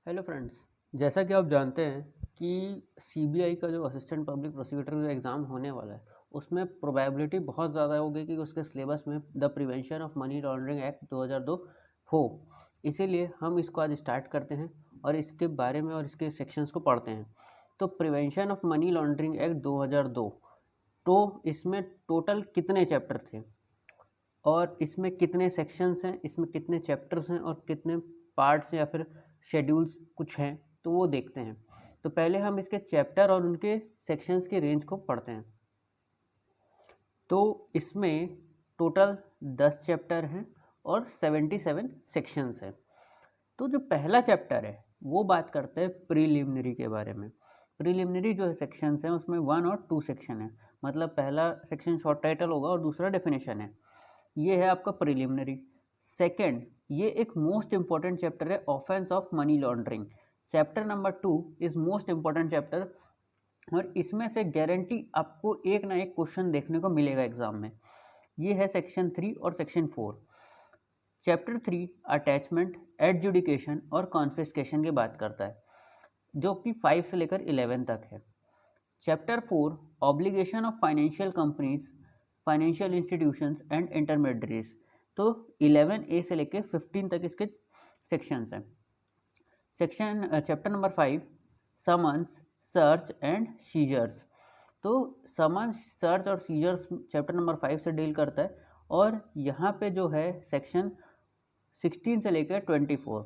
Hello friends. जैसा कि आप जानते हैं कि सीबीआई का जो असिस्टेंट पब्लिक प्रोसिक्यूटर का एग्ज़ाम होने वाला है उसमें प्रोबेबिलिटी बहुत ज़्यादा होगी कि उसके सिलेबस में the prevention of money laundering act 2002 हो। इसीलिए हम इसको आज स्टार्ट करते हैं और इसके बारे में और इसके सेक्शंस को पढ़ते हैं। तो prevention of money laundering act 2002, तो इसमें टोटल कितने चैप्टर थे और इसमें कितने सेक्शंस हैं, इसमें कितने चैप्टर्स हैं और कितने पार्ट्स या फिर शेड्यूल्स कुछ हैं, तो वो देखते हैं। तो पहले हम इसके चैप्टर और उनके सेक्शंस के रेंज को पढ़ते हैं। तो इसमें टोटल 10 चैप्टर हैं और 77 सेक्शंस हैं। तो जो पहला चैप्टर है वो बात करते हैं प्रीलिमिनरी के बारे में। प्रीलिमिनरी जो है सेक्शंस हैं उसमें 1 और 2 सेक्शन है, मतलब पहला सेक्शन शॉर्ट टाइटल होगा और दूसरा डेफिनेशन है। ये है आपका प्रिलिमिनरी। सेकंड, ये एक मोस्ट इंपॉर्टेंट चैप्टर है, offence of money laundering. Chapter number 2 is most important chapter और इसमें से गारंटी आपको एक ना एक क्वेश्चन देखने को मिलेगा एग्जाम में। ये है सेक्शन 3 और सेक्शन 4। चैप्टर 3 अटैचमेंट, एडजुडिकेशन और कॉन्फिस्केशन की बात करता है, जो कि 5 से लेकर 11 तक है। Chapter 4 obligation of financial companies, financial institutions and intermediaries. तो 11A से लेकर 15 तक इसके सेक्शंस हैं। Chapter number 5 summons, search and seizures. तो समन्स, सर्च और सीजर्स चैप्टर नंबर 5 से डील करता है और यहाँ पे जो है सेक्शन 16 से लेकर 24।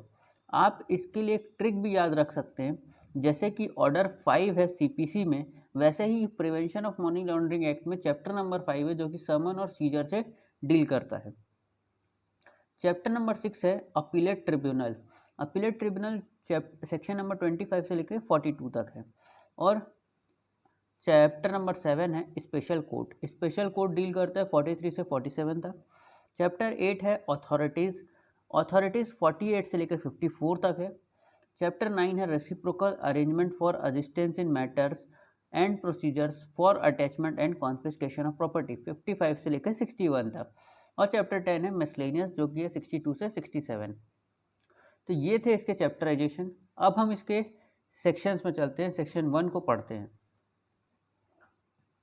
आप इसके लिए एक ट्रिक भी याद रख सकते हैं, जैसे कि ऑर्डर 5 है सीपीसी में, वैसे ही prevention of money laundering act में चैप्टर नंबर 5 है जो कि समन और सीजर से डील करता है। चैप्टर नंबर 6 है appellate tribunal. Appellate tribunal section number 25 से लेकर 42 तक है। और चैप्टर नंबर 7 है special court. Special court deal करता है 43 से 47 तक। चैप्टर 8 है अथॉरिटीज़। अथॉरिटीज़ 48 से लेकर 54 तक है। चैप्टर 9 है reciprocal arrangement for assistance in matters and procedures for attachment and confiscation of property, 55 से लेकर 61 तक। और चैप्टर 10 है मिसलेनियस, जो कि है 62 से 67। तो ये थे इसके चैप्टराइजेशन। अब हम इसके सेक्शंस में चलते हैं, सेक्शन 1 को पढ़ते हैं।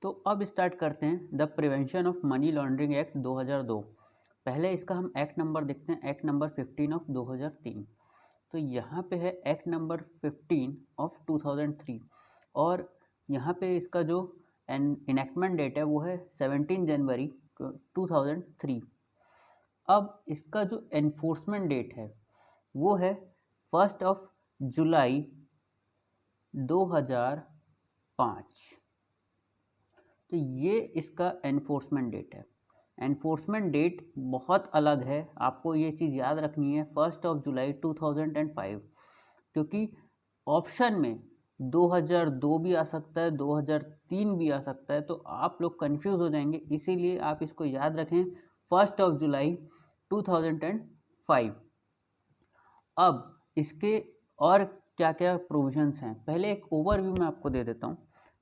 तो अब स्टार्ट करते हैं the prevention of money laundering act 2002। पहले इसका हम एक्ट नंबर देखते हैं, एक्ट नंबर 15 ऑफ 2003। तो यहाँ पे है एक्ट नंबर 15 ऑफ 2003 और यहाँ पे इसका जो इनैक्टमेंट डेट है वो है 17 जनवरी 2003। अब इसका जो एनफोर्समेंट डेट है वो है 1 जुलाई 2005। तो ये इसका एनफोर्समेंट डेट है। एनफोर्समेंट डेट बहुत अलग है, आपको ये चीज़ याद रखनी है, 1 जुलाई 2005, क्योंकि ऑप्शन में 2002 भी आ सकता है, 2003 भी आ सकता है, तो आप लोग कंफ्यूज हो जाएंगे। इसीलिए आप इसको याद रखें, 1 जुलाई 2005। अब इसके और क्या क्या प्रोविजंस हैं, पहले एक ओवरव्यू में आपको दे देता हूँ।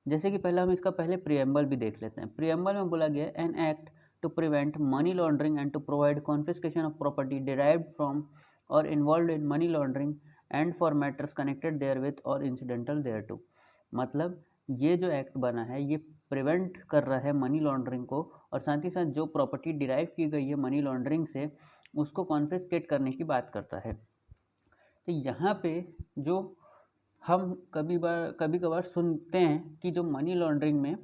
जैसे कि पहले हम इसका पहले प्रियम्बल भी देख लेते हैं। प्रियम्बल में बोला गया an act to prevent money laundering and to provide confiscation of property derived from or involved in money laundering and for matters connected therewith or incidental thereto. मतलब ये जो एक्ट बना है ये prevent कर रहा है money laundering को, और साथ ही साथ जो प्रॉपर्टी डिराइव की गई है मनी लॉन्ड्रिंग से उसको कॉन्फिस्केट करने की बात करता है। तो यहाँ पे जो हम कभी कभार सुनते हैं कि जो मनी लॉन्ड्रिंग में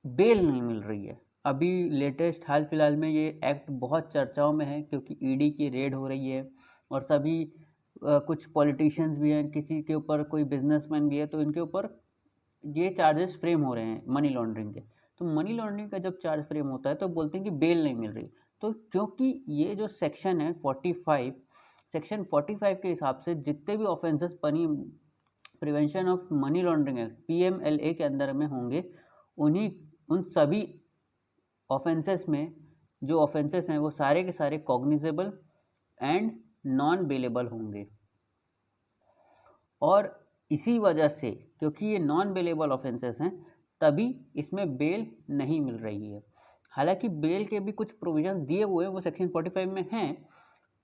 बेल नहीं मिल रही है। अभी लेटेस्ट हाल फिलहाल में ये एक्ट बहुत चर्चाओं में है, क्योंकि ईडी की रेड हो रही है और सभी कुछ पॉलिटिशियंस भी हैं, किसी के ऊपर कोई बिजनेसमैन भी है, तो इनके ऊपर ये चार्जेस फ्रेम हो रहे हैं मनी लॉन्ड्रिंग के। तो मनी लॉन्ड्रिंग का जब चार्ज फ्रेम होता है तो बोलते हैं कि बेल नहीं मिल रही। तो क्योंकि ये जो सेक्शन है 45, सेक्शन 45 के हिसाब से जितने भी offences prevention of money laundering act PMLA के अंदर में होंगे, उन सभी ऑफेंसेस में जो ऑफेंसेस हैं वो सारे के सारे कॉग्निजेबल एंड नॉन बेलेबल होंगे। और इसी वजह से, क्योंकि ये नॉन बेलेबल ऑफेंसेस हैं, तभी इसमें बेल नहीं मिल रही है। हालांकि बेल के भी कुछ प्रोविजंस दिए हुए हैं, वो सेक्शन 45 में हैं,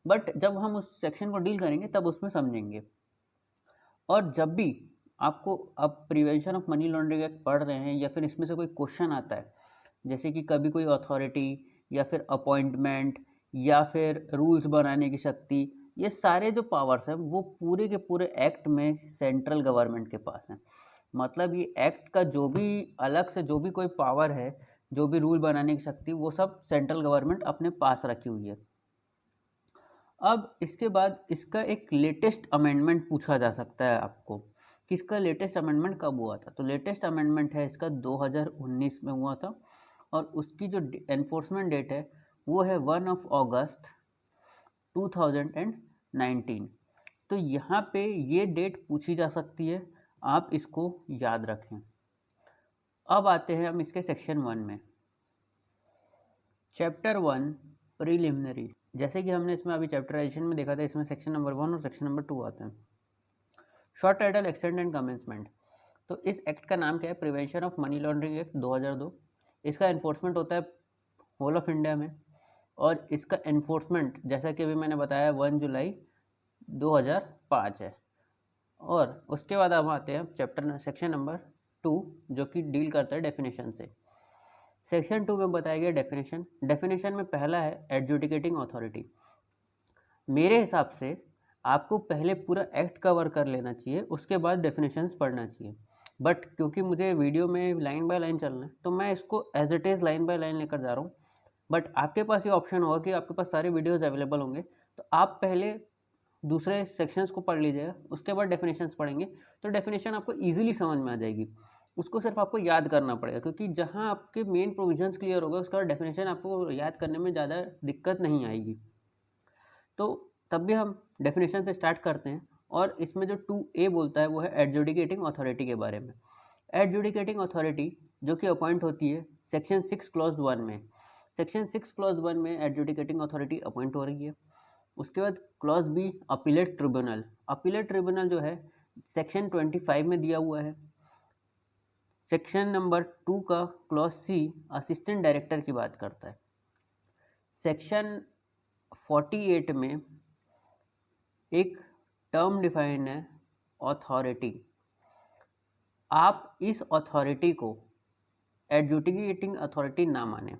बट जब हम उस सेक्शन को डील करेंगे तब उसमें समझेंगे। और जब भी आपको अब prevention of money laundering act पढ़ रहे हैं या फिर इसमें से कोई क्वेश्चन आता है, जैसे कि कभी कोई अथॉरिटी या फिर अपॉइंटमेंट या फिर रूल्स बनाने की शक्ति, ये सारे जो पावर्स हैं वो पूरे के पूरे एक्ट में सेंट्रल गवर्नमेंट के पास हैं। मतलब ये एक्ट का जो भी अलग से जो भी कोई पावर है, जो भी रूल बनाने की शक्ति, वो सब सेंट्रल गवर्नमेंट अपने पास रखी हुई है। अब इसके बाद इसका एक लेटेस्ट अमेंडमेंट पूछा जा सकता है आपको कि इसका लेटेस्ट अमेंडमेंट कब हुआ था। तो लेटेस्ट अमेंडमेंट है इसका 2019 में हुआ था और उसकी जो एनफोर्समेंट डेट है वो है 1 अगस्त 2019। तो यहाँ पे ये डेट पूछी जा सकती है, आप इसको याद रखें। अब आते हैं हम इसके सेक्शन 1 में। Chapter 1 preliminary. जैसे कि हमने इसमें अभी चैप्टराइजेशन में देखा था, इसमें सेक्शन नंबर 1 और सेक्शन नंबर 2 आते हैं। Short title, extent and commencement. तो इस एक्ट का नाम क्या है? Prevention of money laundering act 2002। इसका एनफोर्समेंट होता है होल ऑफ इंडिया में और इसका एनफोर्समेंट जैसा कि अभी मैंने बताया 1 जुलाई 2005 है। और उसके बाद हम आते हैं चैप्टर सेक्शन नंबर 2 जो कि डील करता है डेफिनेशन से। सेक्शन 2 में बताया गया डेफिनेशन। डेफिनेशन में पहला है एडजुडिकेटिंग अथॉरिटी। मेरे हिसाब से आपको पहले पूरा एक्ट कवर कर लेना चाहिए, उसके बाद डेफिनेशंस पढ़ना चाहिए। बट क्योंकि मुझे वीडियो में लाइन बाय लाइन चलना है तो मैं इसको as it is line by line लेकर जा रहा हूँ। बट आपके पास ये ऑप्शन होगा कि आपके पास सारे वीडियोज़ अवेलेबल होंगे, तो आप पहले दूसरे सेक्शंस को पढ़ लीजिएगा, उसके बाद डेफिनेशंस पढ़ेंगे तो डेफिनेशन आपको ईजिली समझ में आ जाएगी। उसको सिर्फ आपको याद करना पड़ेगा, क्योंकि जहाँ आपके मेन प्रोविजंस क्लियर होगा उसका डेफिनेशन आपको याद करने में ज़्यादा दिक्कत नहीं आएगी। तो तब भी हम डेफिनेशन से स्टार्ट करते हैं और इसमें जो 2A बोलता है वो है एडजुडिकेटिंग अथॉरिटी के बारे में। एडजुडिकेटिंग अथॉरिटी जो कि अपॉइंट होती है सेक्शन 6 क्लॉज 1 में। सेक्शन 6 क्लॉज 1 में एडजुडिकेटिंग अथॉरिटी अपॉइंट हो रही है। उसके बाद clause b appellate tribunal. Appellate tribunal जो है सेक्शन 25 में दिया हुआ है। सेक्शन नंबर 2 का क्लॉज सी असिस्टेंट डायरेक्टर की बात करता है। सेक्शन 48 में एक टर्म डिफाइन है अथॉरिटी। आप इस अथॉरिटी को एडजुडिकेटिंग अथॉरिटी ना माने,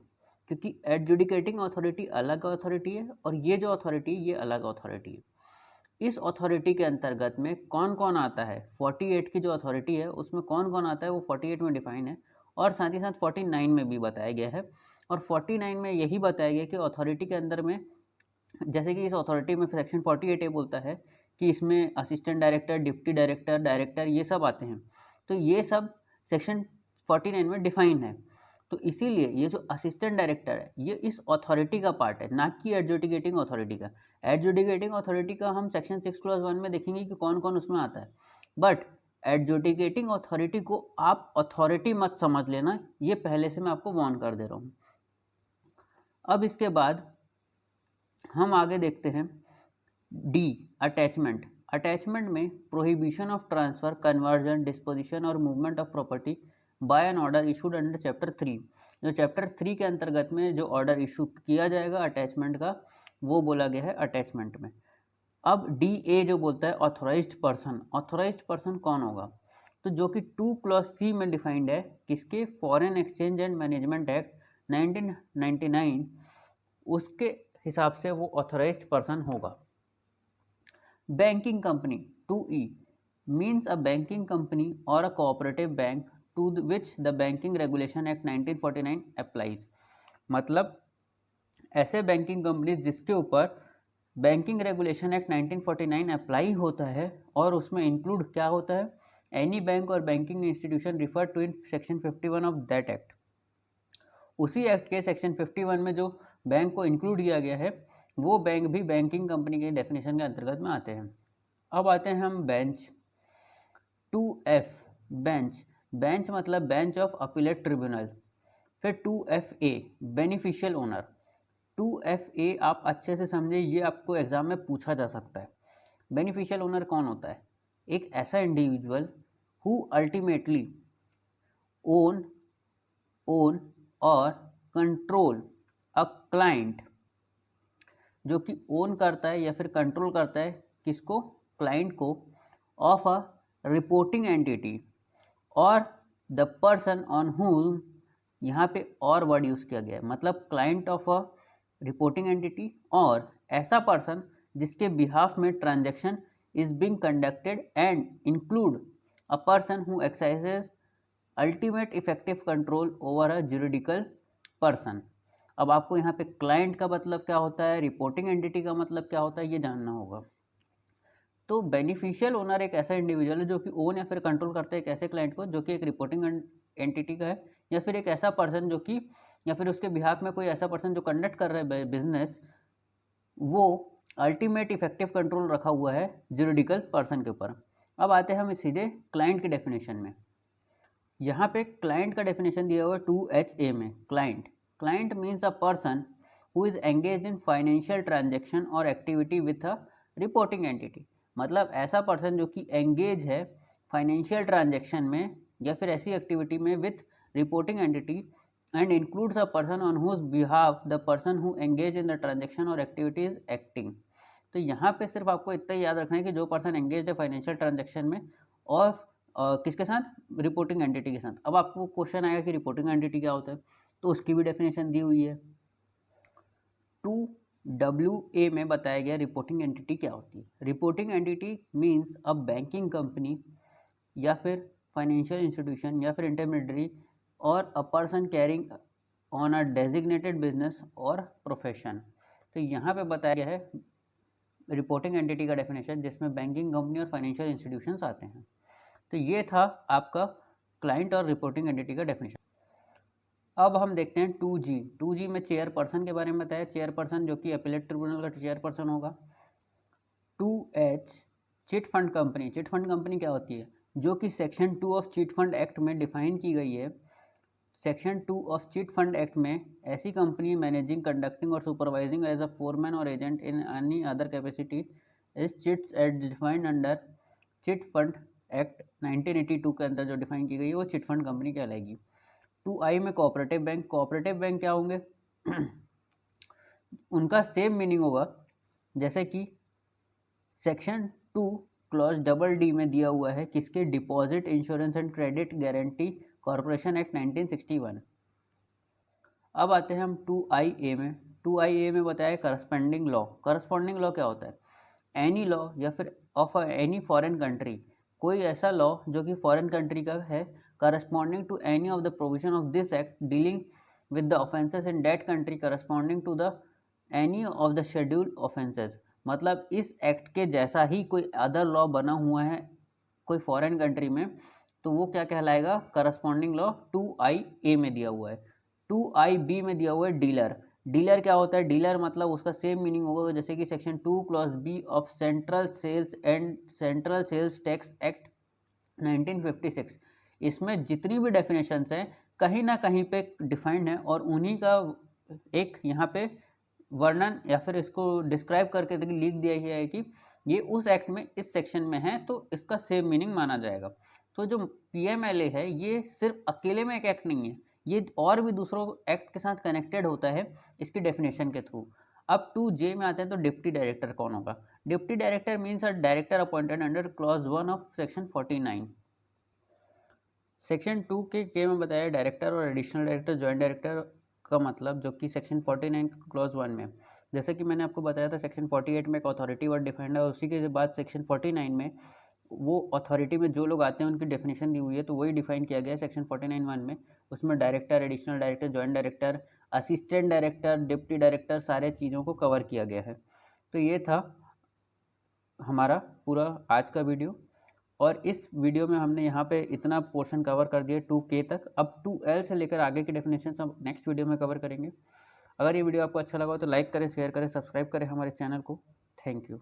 क्योंकि एडजुडिकेटिंग अथॉरिटी अलग अथॉरिटी है और ये जो अथॉरिटी ये अलग अथॉरिटी है। इस अथॉरिटी के अंतर्गत में कौन कौन आता है, 48 की जो अथॉरिटी है उसमें कौन कौन आता है वो 48 में डिफाइन है और साथ ही साथ 49 में भी बताया गया है। और 49 में यही बताया गया कि अथॉरिटी के अंदर में, जैसे कि इस अथॉरिटी में सेक्शन 48A बोलता है कि इसमें assistant director, deputy director, director ये सब आते हैं। तो ये सब सेक्शन 49 में डिफाइन है। तो इसीलिए ये जो असिस्टेंट डायरेक्टर है ये इस अथॉरिटी का पार्ट है, ना कि एडजुडिकेटिंग अथॉरिटी का। एडजुडिकेटिंग अथॉरिटी का हम सेक्शन 6 क्लॉज 1 में देखेंगे कि कौन कौन उसमें आता है। बट एडजुडिकेटिंग अथॉरिटी को आप अथॉरिटी मत समझ लेना, ये पहले से मैं आपको वार्न कर दे रहा हूँ। अब इसके बाद हम आगे देखते हैं डी अटैचमेंट। अटैचमेंट में prohibition of transfer, conversion, disposition or movement of property by an order issued under chapter 3। जो चैप्टर 3 के अंतर्गत में जो ऑर्डर इशू किया जाएगा अटैचमेंट का, वो बोला गया है अटैचमेंट में। अब डी ए जो बोलता है ऑथोराइज्ड पर्सन। ऑथोराइज्ड पर्सन कौन होगा? तो जो कि 2 क्लॉज सी में डिफाइंड है, किसके? Foreign exchange and management act 1999, उसके हिसाब से वो ऑथोराइज्ड पर्सन होगा। Banking company 2E means a banking company or a cooperative bank to which the Banking Regulation Act 1949 applies। मतलब ऐसे बैंकिंग कंपनी जिसके ऊपर बैंकिंग रेगुलेशन एक्ट 1949 अप्लाई होता है और उसमें इंक्लूड क्या होता है? एनी बैंक और banking institution refer to in section 51 of that act. उसी एक्ट के सेक्शन 51 में जो बैंक को इंक्लूड किया गया है वो बैंक भी बैंकिंग कंपनी के डेफिनेशन के अंतर्गत में आते हैं। अब आते हैं हम बेंच 2F। बेंच, बेंच मतलब बेंच ऑफ अपीलेट ट्रिब्यूनल। फिर 2FA बेनिफिशियल ओनर। 2FA आप अच्छे से समझे, ये आपको एग्जाम में पूछा जा सकता है। बेनिफिशियल ओनर कौन होता है? एक ऐसा इंडिविजुअल हु अल्टीमेटली ओन और कंट्रोल अ क्लाइंट, जो कि ओन करता है या फिर कंट्रोल करता है किसको? क्लाइंट को, ऑफ अ रिपोर्टिंग एंटिटी और द पर्सन ऑन whom, यहाँ पे और वर्ड यूज़ किया गया है, मतलब client of a reporting entity और ऐसा पर्सन जिसके बिहाफ में transaction is being conducted and include a person who exercises ultimate effective control over a juridical person. अब आपको यहाँ पे क्लाइंट का मतलब क्या होता है, रिपोर्टिंग एंटिटी का मतलब क्या होता है, ये जानना होगा। तो बेनिफिशियल ओनर एक ऐसा इंडिविजुअल है जो कि ओन या फिर कंट्रोल करता है एक ऐसे क्लाइंट को जो कि एक रिपोर्टिंग एंटिटी का है, या फिर एक ऐसा पर्सन जो कि, या फिर उसके बिहाफ में कोई ऐसा पर्सन जो कंडक्ट कर रहा है बिजनेस, वो अल्टीमेट इफेक्टिव कंट्रोल रखा हुआ है जुरिडिकल पर्सन के ऊपर। अब आते हैं हम सीधे क्लाइंट की डेफिनेशन में। यहाँ पे क्लाइंट का डेफिनेशन दिया हुआ है 2HA में। Client means a person who is engage in financial transaction और activity with a reporting entity, मतलब ऐसा पर्सन जो कि एंगेज है फाइनेंशियल ट्रांजेक्शन में या फिर ऐसी एक्टिविटी में with reporting entity and includes a person on whose behalf the person who engage in the transaction और एक्टिविटी इज एक्टिंग। तो यहाँ पे सिर्फ आपको इतना ही याद रखना है कि जो पर्सन एंगेज है फाइनेंशियल ट्रांजेक्शन में और किसके साथ, रिपोर्टिंग एंटिटी के साथ। अब आपको क्वेश्चन आएगा कि रिपोर्टिंग एंटिटी क्या होता है, तो उसकी भी डेफिनेशन दी हुई है। 2WA में बताया गया रिपोर्टिंग एंटिटी क्या होती है। Reporting entity means a banking company या फिर फाइनेंशियल इंस्टीट्यूशन या फिर इंटरमीडियरी और a person carrying on a designated business और प्रोफेशन। तो यहाँ पे बताया गया है रिपोर्टिंग एंटिटी का डेफिनेशन, जिसमें बैंकिंग कंपनी और फाइनेंशियल इंस्टीट्यूशंस आते हैं। तो ये था आपका क्लाइंट और रिपोर्टिंग एंटिटी का डेफिनेशन। अब हम देखते हैं 2G में चेयरपर्सन के बारे में बताया। चेयरपर्सन जो कि अपीलेट ट्रिब्यूनल का चेयरपर्सन होगा। 2H chit fund company. Chit fund company क्या होती है, जो कि section 2 of chit fund act में डिफाइन की गई है। Section 2 of chit fund act में ऐसी कंपनी मैनेजिंग, कंडक्टिंग और सुपरवाइजिंग एज अ फोरमैन और agent in any other capacity is chits at defined under chit fund act 1982 के अंदर जो डिफाइन की गई है वो चिट फंड कंपनी कहलाएगी। 2I में कोऑपरेटिव बैंक। कोऑपरेटिव बैंक क्या होंगे उनका सेम मीनिंग होगा जैसे कि सेक्शन 2 क्लॉज D में दिया हुआ है किसके, deposit insurance and credit guarantee corporation act 1961। अब आते हैं हम 2IA में। 2IA में बताया करस्पॉन्डिंग लॉ। करस्पॉन्डिंग लॉ क्या होता है, एनी लॉ या फिर ऑफ एनी फॉरेन कंट्री, कोई ऐसा लॉ जो कि फॉरेन कंट्री का है, corresponding to any of the provision of this act dealing with the offences in that country corresponding to the any of the scheduled offences, मतलब इस act के जैसा ही कोई अदर लॉ बना हुआ है कोई फॉरेन कंट्री में, तो वो क्या कहलाएगा, करस्पॉन्डिंग लॉ 2IA में दिया हुआ है। 2IB में दिया हुआ है डीलर। डीलर क्या होता है, डीलर मतलब उसका सेम मीनिंग होगा जैसे कि section 2 clause B of central sales and central sales tax act 1956। इसमें जितनी भी डेफिनेशंस हैं कहीं ना कहीं पे डिफाइंड है और उन्हीं का एक यहाँ पे वर्णन या फिर इसको डिस्क्राइब करके लिख दिया गया है कि ये उस एक्ट में इस सेक्शन में है तो इसका सेम मीनिंग माना जाएगा। तो जो PMLA है ये सिर्फ अकेले में एक एक्ट नहीं है, ये और भी दूसरों एक्ट के साथ कनेक्टेड होता है इसकी डेफिनेशन के थ्रू। अब 2J में आते हैं तो डिप्टी डायरेक्टर कौन होगा। Deputy director means a director appointed under clause 1 of section 49। Section 2 के में बताया डायरेक्टर और एडिशनल डायरेक्टर, जॉइंट डायरेक्टर का मतलब जो कि सेक्शन 49 क्लॉज 1 में, जैसे कि मैंने आपको बताया था सेक्शन 48 में एक अथॉरिटी वर्ड डिफाइंड है, उसी के बाद सेक्शन 49 में वो अथॉरिटी में जो लोग आते हैं उनकी डेफिनेशन दी हुई है, तो वही डिफाइन किया गया है सेक्शन 49(1) में। उसमें director, additional director, joint director, assistant director, deputy director, सारे चीज़ों को कवर किया गया है। तो ये था हमारा पूरा आज का वीडियो, और इस वीडियो में हमने यहाँ पे इतना पोर्शन कवर कर दिया 2K तक। अब 2L से लेकर आगे की डेफिनेशन हम नेक्स्ट वीडियो में कवर करेंगे। अगर ये वीडियो आपको अच्छा लगा हो तो लाइक करें, शेयर करें, सब्सक्राइब करें हमारे चैनल को। Thank you.